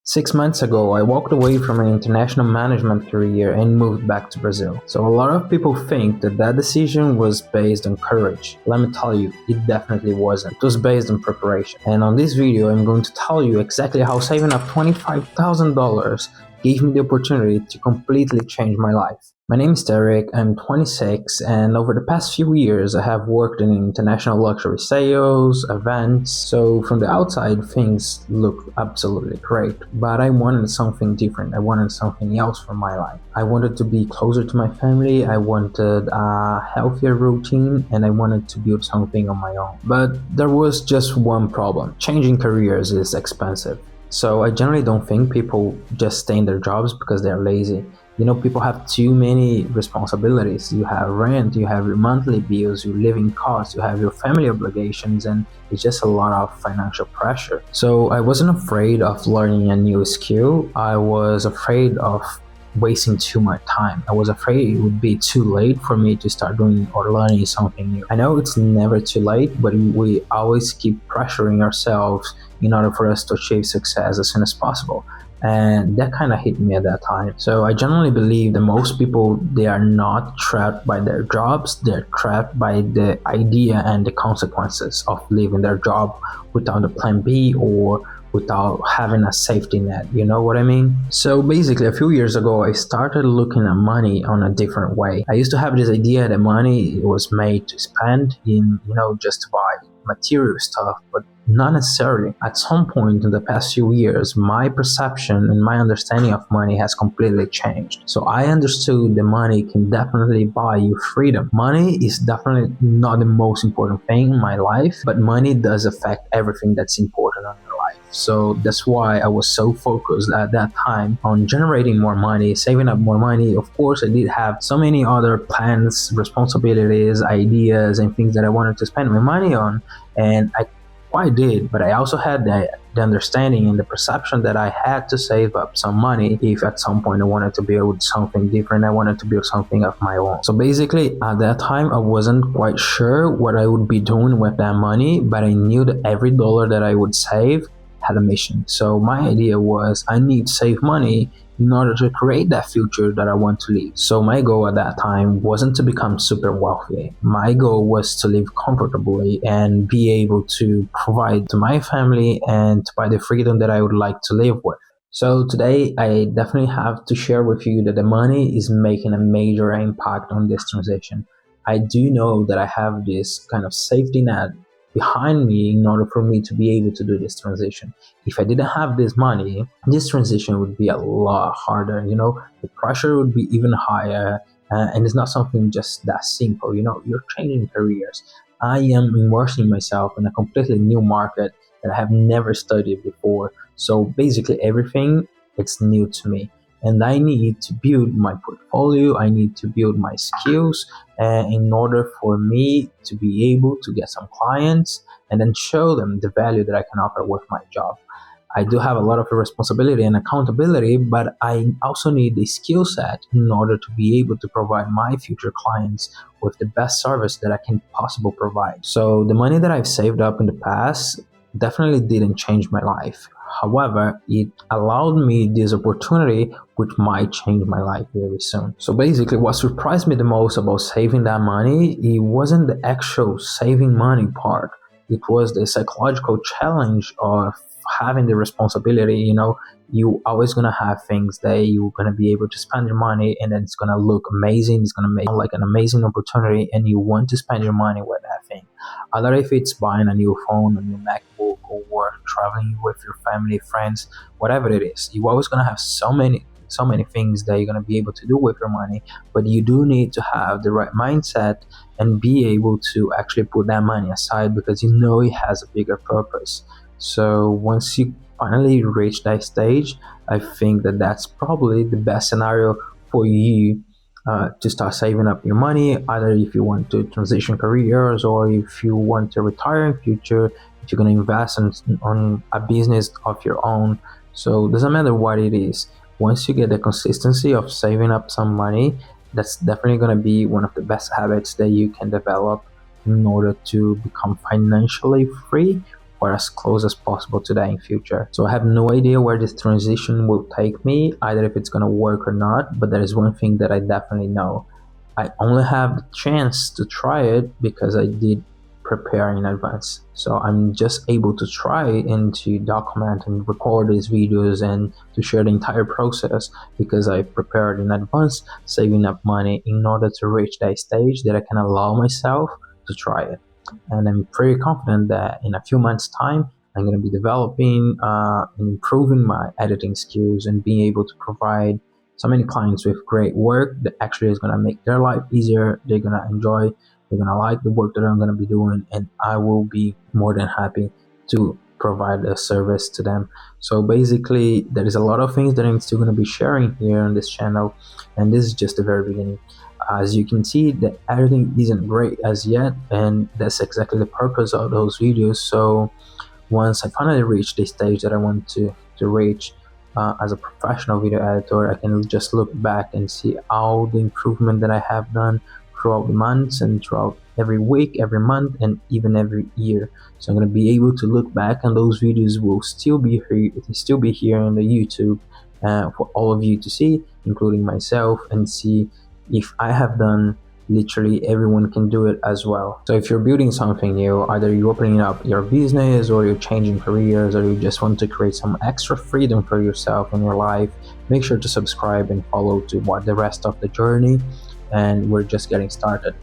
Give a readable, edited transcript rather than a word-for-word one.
6 months ago, I walked away from an international management career and moved back to Brazil. So a lot of people think that decision was based on courage. Let me tell you, it definitely wasn't. It was based on preparation. And on this video, I'm going to tell you exactly how saving up $25,000 gave me the opportunity to completely change my life. My name is Derek, I'm 26, and over the past few years I have worked in international luxury sales, events, so from the outside things look absolutely great, but I wanted something different. I wanted something else for my life. I wanted to be closer to my family, I wanted a healthier routine, and I wanted to build something on my own. But there was just one problem. Changing careers is expensive. So I generally don't think people just stay in their jobs because they're lazy. People have too many responsibilities. You have rent, you have your monthly bills, your living costs, you have your family obligations, and it's just a lot of financial pressure. So I wasn't afraid of learning a new skill. I was afraid of wasting too much time. I was afraid it would be too late for me to start doing or learning something new. I know it's never too late, but we always keep pressuring ourselves in order for us to achieve success as soon as possible. And that kind of hit me at that time. So I generally believe that most people, they are not trapped by their jobs, they're trapped by the idea and the consequences of leaving their job without a plan B or without having a safety net, you know what I mean? So basically a few years ago I started looking at money on a different way. I used to have this idea that money was made to spend in, just to buy material stuff, but not necessarily. At some point in the past few years, my perception and my understanding of money has completely changed. So I understood that money can definitely buy you freedom. Money is definitely not the most important thing in my life, but money does affect everything that's important in your life. So that's why I was so focused at that time on generating more money, saving up more money. Of course, I did have so many other plans, responsibilities, ideas, and things that I wanted to spend my money on, and I quite did, but I also had the understanding and the perception that I had to save up some money if at some point I wanted to build something different. I wanted to build something of my own. So basically at that time I wasn't quite sure what I would be doing with that money, but I knew that every dollar that I would save had a mission. So my idea was I need to save money in order to create that future that I want to live. So my goal at that time wasn't to become super wealthy. My goal was to live comfortably and be able to provide to my family and to buy the freedom that I would like to live with. So today I definitely have to share with you that the money is making a major impact on this transition. I do know that I have this kind of safety net behind me in order for me to be able to do this transition. If I didn't have this money, this transition would be a lot harder. The pressure would be even higher, and it's not something just that simple. You're changing careers. I am immersing myself in a completely new market that I have never studied before. So basically everything, it's new to me. And I need to build my portfolio, I need to build my skills in order for me to be able to get some clients and then show them the value that I can offer with my job. I do have a lot of responsibility and accountability, but I also need the skill set in order to be able to provide my future clients with the best service that I can possibly provide. So the money that I've saved up in the past definitely didn't change my life. However, it allowed me this opportunity which might change my life very soon. So basically what surprised me the most about saving that money, it wasn't the actual saving money part. It was the psychological challenge of having the responsibility. You always gonna have things that you're gonna be able to spend your money and then it's gonna look amazing. It's gonna make like an amazing opportunity and you want to spend your money with that thing. Either if it's buying a new phone, a new MacBook, or traveling with your family, friends, whatever it is, you're always gonna have so many things that you're gonna be able to do with your money, but you do need to have the right mindset and be able to actually put that money aside because it has a bigger purpose. So once you finally reach that stage, I think that that's probably the best scenario for you to start saving up your money, either if you want to transition careers or if you want to retire in future, if you're going to invest on a business of your own. So it doesn't matter what it is. Once you get the consistency of saving up some money, that's definitely going to be one of the best habits that you can develop in order to become financially free or as close as possible to that in future. So I have no idea where this transition will take me, either if it's gonna work or not, but there is one thing that I definitely know. I only have the chance to try it because I did prepare in advance. So I'm just able to try and to document and record these videos and to share the entire process because I prepared in advance, saving up money in order to reach that stage that I can allow myself to try it. And I'm pretty confident that in a few months' time, I'm going to be developing and improving my editing skills and being able to provide so many clients with great work that actually is going to make their life easier. They're going to enjoy, they're going to like the work that I'm going to be doing, and I will be more than happy to provide a service to them. So basically, there is a lot of things that I'm still going to be sharing here on this channel, and this is just the very beginning. As you can see, the editing isn't great as yet, and that's exactly the purpose of those videos. So once I finally reach the stage that I want to reach as a professional video editor, I can just look back and see all the improvement that I have done throughout the months and throughout every week, every month, and even every year. So I'm going to be able to look back, and those videos will still be here on the YouTube for all of you to see, including myself, and see if I have done. Literally everyone can do it as well. So if you're building something new, either you're opening up your business or you're changing careers or you just want to create some extra freedom for yourself in your life, make sure to subscribe and follow to watch the rest of the journey, and we're just getting started.